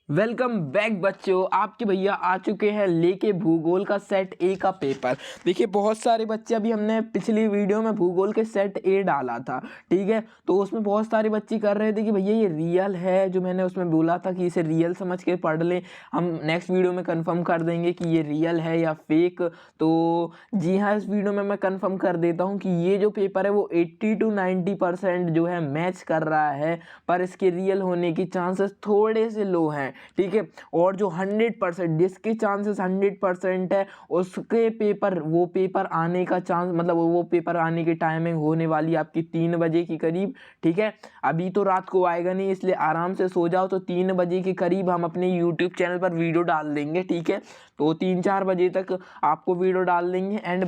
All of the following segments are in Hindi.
वेलकम बैक बच्चों। आपके भैया आ चुके हैं लेके भूगोल का सेट ए का पेपर। देखिए बहुत सारे बच्चे, अभी हमने पिछली वीडियो में भूगोल के सेट ए डाला था, ठीक है। तो उसमें बहुत सारे बच्चे कर रहे थे कि भैया ये रियल है, जो मैंने उसमें बोला था कि इसे रियल समझ के पढ़ लें। हम नेक्स्ट वीडियो में कंफर्म कर देंगे कि ये रियल है या फेक। तो जी हाँ, इस वीडियो में मैं कंफर्म कर देता हूँ कि ये जो पेपर है वो 80 to 90% जो है मैच कर रहा है, पर इसके रियल होने की चांसेस थोड़े से लो हैं, ठीक है। और जो 100% जिसके चांसेस 100% है उसके पेपर, वो पेपर आने का चांस, मतलब वो पेपर आने की टाइमिंग होने वाली आपकी 3 बजे के करीब, ठीक है। अभी तो रात को आएगा नहीं, इसलिए आराम से सो जाओ। तो 3 बजे के करीब हम अपने यूट्यूब चैनल पर वीडियो डाल देंगे, ठीक है। तो 3-4 बजे तक आपको वीडियो डाल देंगे। एंड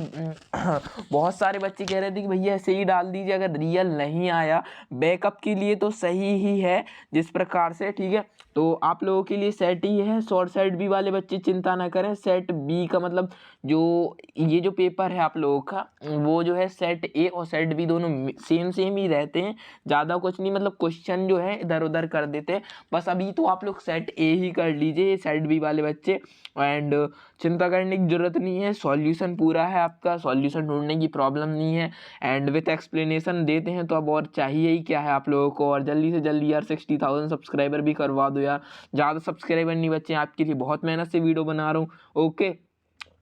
बहुत सारे बच्चे कह रहे थे कि भैया ऐसे ही डाल दीजिए, अगर रियल नहीं आया बैकअप के लिए तो सही ही है जिस प्रकार से, ठीक है। तो आप लोगों के लिए सेट ही है। शॉर्ट सेट बी वाले बच्चे चिंता ना करें। सेट बी का मतलब जो ये जो पेपर है आप लोगों का, वो जो है सेट ए और सेट बी दोनों सेम ही रहते हैं, ज़्यादा कुछ नहीं। मतलब क्वेश्चन जो है इधर उधर कर देते हैं बस। अभी तो आप लोग सेट ए ही कर लीजिए, सेट बी वाले बच्चे। एंड चिंता करने की जरूरत नहीं है, सॉल्यूशन पूरा है आपका, सॉल्यूशन ढूंढने की प्रॉब्लम नहीं है। एंड विथ एक्सप्लेनेशन देते हैं, तो अब और चाहिए ही क्या है आप लोगों को। और जल्दी से जल्दी यार 60,000 सब्सक्राइबर भी करवा दो यार। ज़्यादा सब्सक्राइबर नहीं बच्चे, आपके लिए बहुत मेहनत से वीडियो बना रहा हूँ, ओके।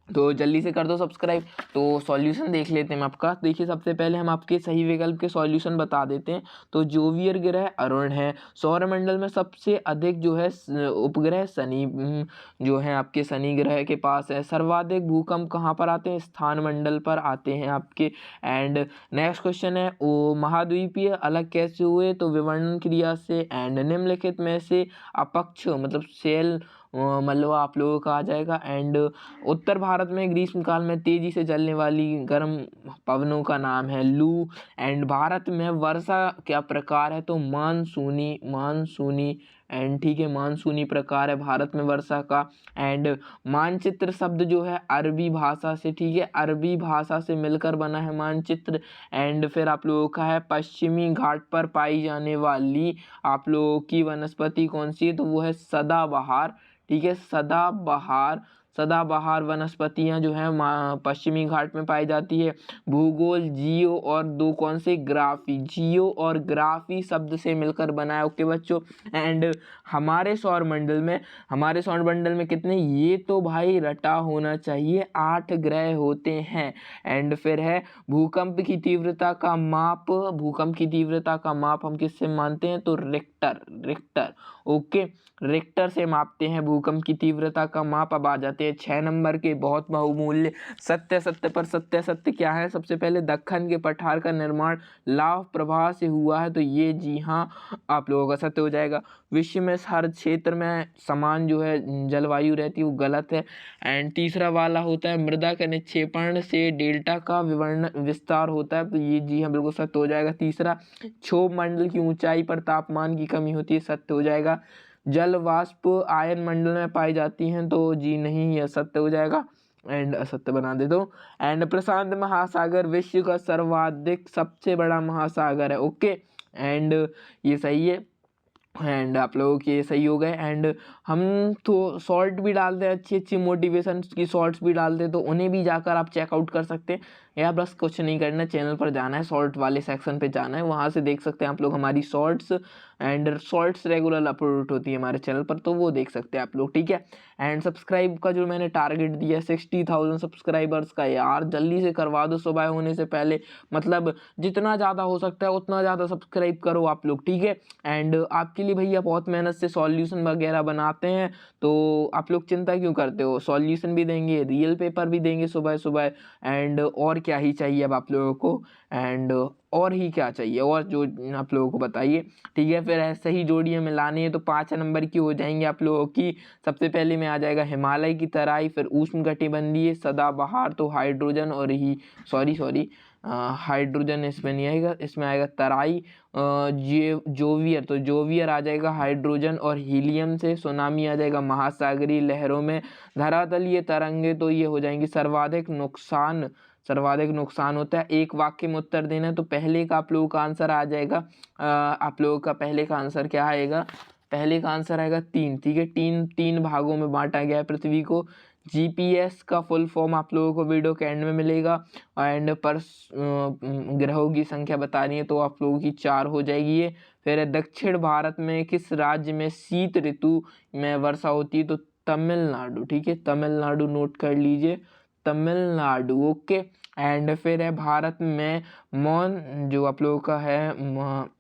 तो जल्दी से कर दो सब्सक्राइब। तो सॉल्यूशन देख लेते हैं हम आपका। देखिए सबसे पहले हम आपके सही विकल्प के सॉल्यूशन बता देते हैं। तो जोवियर ग्रह अरुण है। सौरमंडल में सबसे अधिक जो है उपग्रह शनि जो है आपके शनि ग्रह के पास है। सर्वाधिक भूकंप कहाँ पर आते हैं? स्थान मंडल पर आते हैं आपके। एंड नेक्स्ट क्वेश्चन है, वो महाद्वीपीय अलग कैसे हुए? तो विवर्णन क्रिया से। एंड निम्नलिखित में से अपक्ष मतलब सेल मलबा आप लोगों का आ जाएगा। एंड उत्तर भारत में ग्रीष्म काल में तेजी से चलने वाली गर्म पवनों का नाम है लू। एंड भारत में वर्षा क्या प्रकार है? तो मानसूनी, मानसूनी। एंड ठीक है, मानसूनी प्रकार है भारत में वर्षा का। एंड मानचित्र शब्द जो है अरबी भाषा से, ठीक है, अरबी भाषा से मिलकर बना है मानचित्र। एंड फिर आप लोगों का है पश्चिमी घाट पर पाई जाने वाली आप लोगों की वनस्पति कौन सी है? तो वो है सदाबहार, ठीक है, सदाबहार। सदाबहार वनस्पतियां जो है पश्चिमी घाट में पाई जाती है। भूगोल जियो और दो कौन से? ग्राफी। जियो और ग्राफी शब्द से मिलकर बना है, ओके बच्चों। एंड हमारे सौरमंडल में कितने? ये तो भाई रटा होना चाहिए, 8 ग्रह होते हैं। एंड फिर है भूकंप की तीव्रता का माप। भूकंप की तीव्रता का माप हम किससे मानते हैं? तो रिक्टर, रिक्टर, ओके। रिक्टर से मापते हैं भूकंप की तीव्रता का माप। अब आ जाते हैं 6 नंबर के बहुत बहुमूल्य सत्य। सत्य पर सत्य, सत्य क्या है? सबसे पहले दक्कन के पठार का निर्माण लाव प्रवाह से हुआ है, तो ये जी हाँ आप लोगों का सत्य हो जाएगा। विश्व में हर क्षेत्र में समान जो है जलवायु रहती है, वो गलत है। एंड तीसरा वाला होता है मृदा का निक्षेपण से डेल्टा का विस्तार होता है, तो ये जी हाँ बिल्कुल सत्य हो जाएगा। तीसरा, क्षोभ मंडल की ऊंचाई पर तापमान की कमी होती है, सत्य हो जाएगा। जल वाष्प आयन मंडल में पाई जाती हैं, तो जी नहीं, यह सत्य हो जाएगा। एंड असत्य बना दे दो। एंड प्रशांत महासागर विश्व का सर्वाधिक सबसे बड़ा महासागर है, ओके। एंड ये सही है। एंड आप लोगों के सही हो गए। एंड हम तो शॉर्ट भी डालते हैं, अच्छी अच्छी मोटिवेशन की शॉर्ट्स भी डालते हैं, तो उन्हें भी जाकर आप चेकआउट कर सकते हैं। या बस कुछ नहीं करना, चैनल पर जाना है, शॉर्ट वाले सेक्शन पे जाना है, वहाँ से देख सकते हैं आप लोग हमारी shorts. And shorts regular upload होती है हमारे चैनल पर, तो वो देख सकते हैं आप लोग, ठीक है। एंड सब्सक्राइब का जो मैंने टारगेट दिया 60,000 सब्सक्राइबर्स का, यार जल्दी से करवा दो सुबह होने से पहले। मतलब जितना ज़्यादा हो सकता है उतना ज़्यादा सब्सक्राइब करो आप लोग, ठीक है। एंड आपके लिए भैया बहुत मेहनत से सॉल्यूशन वगैरह बनाते हैं, तो आप लोग चिंता क्यों करते हो? सॉल्यूशन भी देंगे, रियल पेपर भी देंगे सुबह सुबह। एंड और क्या ही चाहिए अब आप लोगों को? एंड और ही क्या चाहिए? और जो आप लोगों को बताइए, ठीक है। फिर ऐसे ही जोड़ियाँ मिलानी है तो 5 नंबर की हो जाएंगी आप लोगों की। सबसे पहले में आ जाएगा हिमालय की तराई, फिर उष्णकटिबंधीय, सदाबहार तो हाइड्रोजन और ही सॉरी हाइड्रोजन इसमें नहीं आएगा, इसमें आएगा तराई। जोवियर, तो जोवियर आ जाएगा हाइड्रोजन और हीलियम से। सुनामी आ जाएगा महासागरीय लहरों में। धरातलीय तरंगे तो ये हो जाएंगी सर्वाधिक नुकसान। सर्वाधिक नुकसान होता है। एक वाक्य में उत्तर देना है, तो पहले का आप लोगों का आंसर आ जाएगा। आप लोगों का पहले का आंसर क्या आएगा? पहले का आंसर आएगा 3, ठीक है। तीन भागों में बांटा गया है पृथ्वी को। GPS का फुल फॉर्म आप लोगों को वीडियो के एंड में मिलेगा। एंड पर ग्रहों की संख्या बतानी है तो आप लोगों की 4 हो जाएगी ये। फिर दक्षिण भारत में किस राज्य में शीत ऋतु में वर्षा होती है, तो तमिलनाडु, ठीक है। तमिलनाडु नोट कर लीजिए, तमिलनाडु, ओके। एंड फिर है भारत में मौन जो आप लोगों का है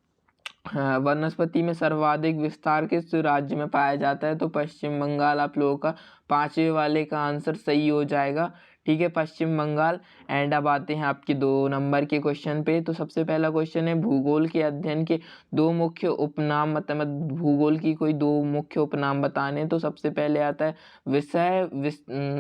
वनस्पति में सर्वाधिक विस्तार किस राज्य में पाया जाता है, तो पश्चिम बंगाल आप लोगों का 5वें वाले का आंसर सही हो जाएगा, ठीक है, पश्चिम बंगाल। एंड अब आते हैं आपके 2 नंबर के क्वेश्चन पे। तो सबसे पहला क्वेश्चन है भूगोल के अध्ययन के 2 मुख्य उपनाम, मतलब भूगोल की कोई 2 मुख्य उपनाम बताने। तो सबसे पहले आता है विषय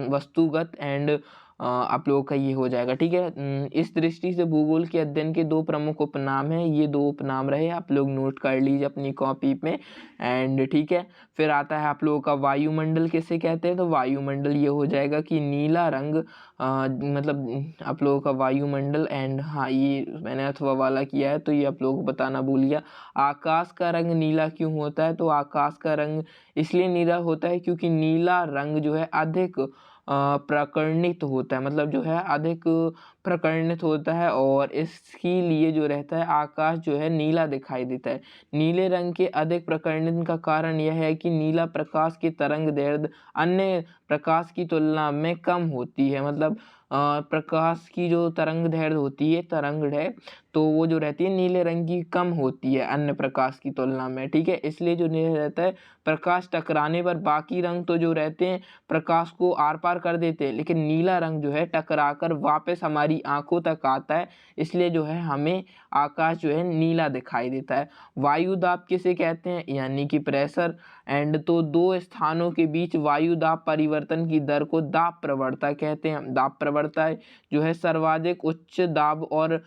वस्तुगत एंड आप लोगों का ये हो जाएगा, ठीक है। इस दृष्टि से भूगोल के अध्ययन के 2 प्रमुख उपनाम हैं, ये 2 उपनाम रहे, आप लोग नोट कर लीजिए अपनी कॉपी में। एंड ठीक है, फिर आता है आप लोगों का वायुमंडल किसे कहते हैं, तो वायुमंडल ये हो जाएगा कि नीला रंग, मतलब आप लोगों का वायुमंडल। एंड हाँ, ये मैंने अथवा वाला किया है तो ये आप लोगों को बताना भूल गया। आकाश का रंग नीला क्यों होता है, तो आकाश का रंग इसलिए नीला होता है क्योंकि नीला रंग जो है अधिक प्रकर्णित होता है, मतलब जो है अधिक प्रकर्णित होता है और इसके लिए जो रहता है आकाश जो है नीला दिखाई देता है। नीले रंग के अधिक प्रकर्णित का कारण यह है कि नीला प्रकाश की तरंग दैर्ध्य अन्य प्रकाश की तुलना में कम होती है, मतलब प्रकाश की जो तरंग दैर्ध्य होती है, तरंग है, तो वो जो रहती है नीले रंग की कम होती है अन्य प्रकाश की तुलना में, ठीक है। इसलिए जो नीला रहता है, प्रकाश टकराने पर बाकी रंग तो जो रहते हैं प्रकाश को आर पार कर देते हैं, लेकिन नीला रंग जो है टकराकर वापस हमारी आंखों तक आता है, इसलिए जो है हमें आकाश जो है नीला दिखाई देता है। वायु दाब किसे कहते हैं, यानी कि प्रेशर। एंड तो 2 स्थानों के बीच वायु दाब परिवर्तन की दर को दाब प्रवणता कहते हैं। दाब प्रवणता जो है सर्वाधिक उच्च दाब और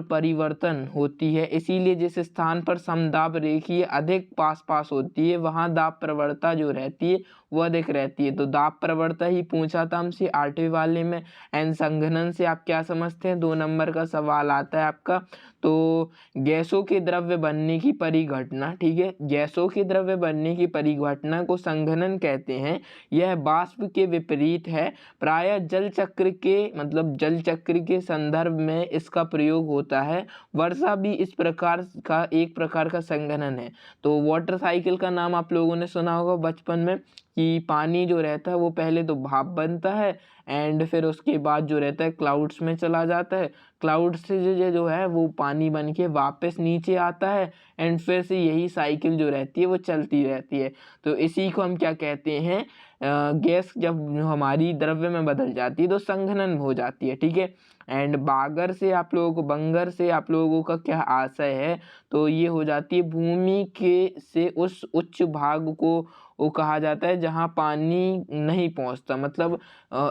परिवर्तन होती है, इसीलिए जिस स्थान पर समदाब रेखीय अधिक पास पास होती है वहां दाब प्रवणता जो रहती है वो अधिक रहती है। तो दाब प्रवणता ही पूछा था हमसे 8वें वाले में। एंड संघनन से आप क्या समझते हैं, 2 नंबर का सवाल आता है आपका। तो गैसों के द्रव्य बनने की परिघटना, ठीक है, गैसों के द्रव्य बनने की परिघटना को संघनन कहते हैं। यह वाष्प के विपरीत है, प्रायः जल चक्र के, मतलब जल चक्र के संदर्भ में इसका प्रयोग होता है। वर्षा भी इस प्रकार का एक प्रकार का संघनन है। तो वाटर साइकिल का नाम आप लोगों ने सुना होगा बचपन में, कि पानी जो रहता है वो पहले तो भाप बनता है एंड फिर उसके बाद जो रहता है क्लाउड्स में चला जाता है, क्लाउड से जो है वो पानी बन के वापस नीचे आता है एंड फिर से यही साइकिल जो रहती है वो चलती रहती है। तो इसी को हम क्या कहते हैं, गैस जब हमारी द्रव्य में बदल जाती है तो संघनन हो जाती है, ठीक है। एंड बंगर से आप लोगों का क्या आशय है, तो ये हो जाती है भूमि के से उस उच्च भाग को वो कहा जाता है जहाँ पानी नहीं पहुँचता, मतलब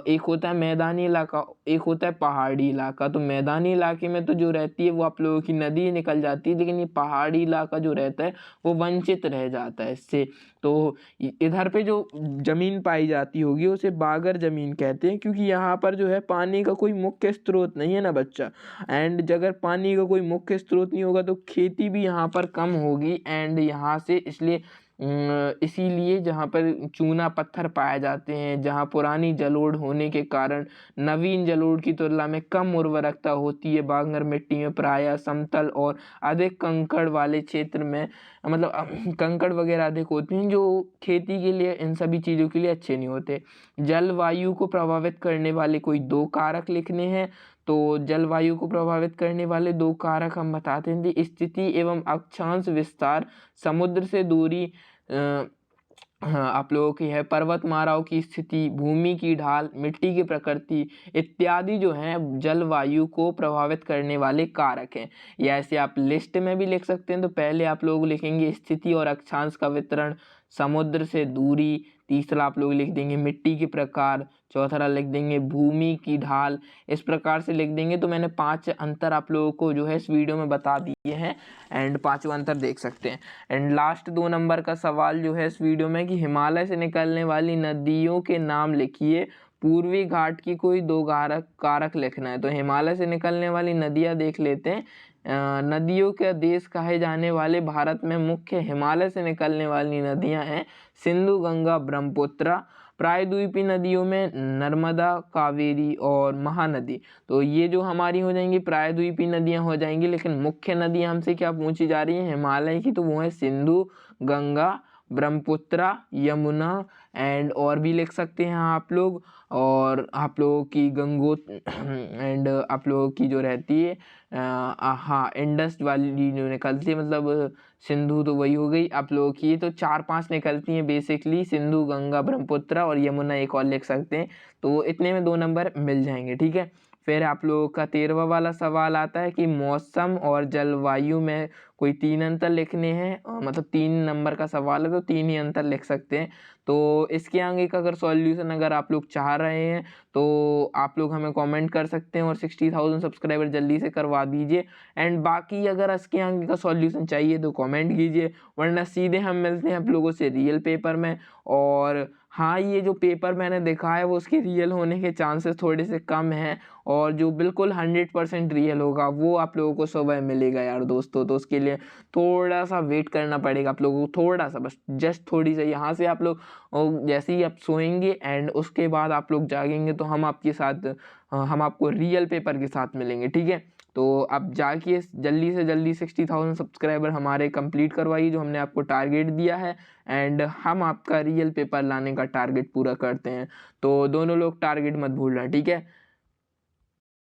एक होता है मैदानी इलाका, एक होता है पहाड़ी इलाका। तो मैदानी इलाके में तो जो रहती है वो आप लोगों की नदी निकल जाती है, लेकिन ये पहाड़ी इलाका जो रहता है वो वंचित रह जाता है इससे। तो इधर पे जो जमीन पाई जाती होगी उसे बागर जमीन कहते हैं, क्योंकि यहाँ पर जो है पानी का कोई मुख्य स्रोत नहीं है ना बच्चा। एंड अगर पानी का कोई मुख्य स्रोत नहीं होगा तो खेती भी यहाँ पर कम होगी एंड यहाँ से इसलिए इसीलिए जहाँ पर चूना पत्थर पाए जाते हैं, जहाँ पुरानी जलोढ़ होने के कारण नवीन जलोढ़ की तुलना में कम उर्वरकता होती है, बांगर मिट्टी में प्रायः समतल और अधिक कंकड़ वाले क्षेत्र में, मतलब कंकड़ वगैरह अधिक होते हैं जो खेती के लिए, इन सभी चीज़ों के लिए अच्छे नहीं होते। जलवायु को प्रभावित करने वाले कोई 2 कारक लिखने हैं। तो जलवायु को प्रभावित करने वाले 2 कारक हम बताते हैं कि स्थिति एवं अक्षांश विस्तार, समुद्र से दूरी, हाँ आप लोगों की है पर्वतमालाओं की स्थिति, भूमि की ढाल, मिट्टी की प्रकृति इत्यादि जो हैं जलवायु को प्रभावित करने वाले कारक हैं। या ऐसे आप लिस्ट में भी लिख सकते हैं। तो पहले आप लोग लिखेंगे स्थिति और अक्षांश का वितरण, समुद्र से दूरी, तीसरा आप लोग लिख देंगे मिट्टी के प्रकार, चौथा लिख देंगे भूमि की ढाल, इस प्रकार से लिख देंगे। तो मैंने 5 अंतर आप लोगों को जो है इस वीडियो में बता दिए हैं एंड 5वां अंतर देख सकते हैं। एंड लास्ट 2 नंबर का सवाल जो है इस वीडियो में कि हिमालय से निकलने वाली नदियों के नाम लिखिए, पूर्वी घाट की कोई 2 कारक लिखना है। तो हिमालय से निकलने वाली नदियाँ देख लेते हैं। नदियों के देश कहे जाने वाले भारत में मुख्य हिमालय से निकलने वाली नदियां हैं सिंधु, गंगा, ब्रह्मपुत्र। प्रायद्वीपीय नदियों में नर्मदा, कावेरी और महानदी। तो ये जो हमारी हो जाएंगी प्रायद्वीपीय नदियां हो जाएंगी, लेकिन मुख्य नदियां हमसे क्या पूछी जा रही हैं हिमालय की, तो वो है सिंधु, गंगा, ब्रह्मपुत्र, यमुना एंड और भी लिख सकते हैं आप लोग। और आप लोगों की एंड आप लोगों की जो रहती है हाँ इंडस वाली जो निकलती है, मतलब सिंधु तो वही हो गई आप लोगों की। तो 4-5 निकलती हैं बेसिकली, सिंधु, गंगा, ब्रह्मपुत्र और यमुना एक और लिख सकते हैं। तो इतने में 2 नंबर मिल जाएंगे, ठीक है। फिर आप लोगों का 13वां वाला सवाल आता है कि मौसम और जलवायु में कोई 3 अंतर लिखने हैं, मतलब 3 नंबर का सवाल है तो 3 ही अंतर लिख सकते हैं। तो इसके आगे का अगर सॉल्यूशन अगर आप लोग चाह रहे हैं तो आप लोग हमें कमेंट कर सकते हैं और 60,000 सब्सक्राइबर जल्दी से करवा दीजिए। एंड बाकी अगर इसके आगे का सॉल्यूशन चाहिए तो कमेंट कीजिए, वरना सीधे हम मिलते हैं आप लोगों से रियल पेपर में। और हाँ, ये जो पेपर मैंने देखा है वो उसके रियल होने के चांसेस थोड़े से कम हैं, और जो बिल्कुल 100% रियल होगा वो आप लोगों को सुबह मिलेगा यार दोस्तों। तो उसके लिए थोड़ा सा वेट करना पड़ेगा आप लोगों को, थोड़ा सा, बस जस्ट थोड़ी सा। यहाँ से आप लोग जैसे ही आप सोएंगे एंड उसके बाद आप लोग जागेंगे तो हम आपके साथ हम आपको रियल पेपर के साथ मिलेंगे, ठीक है। तो आप जाके जल्दी से जल्दी 60,000 सब्सक्राइबर हमारे कंप्लीट करवाइए जो हमने आपको टारगेट दिया है, एंड हम आपका रियल पेपर लाने का टारगेट पूरा करते हैं। तो दोनों लोग टारगेट मत भूलना, ठीक है।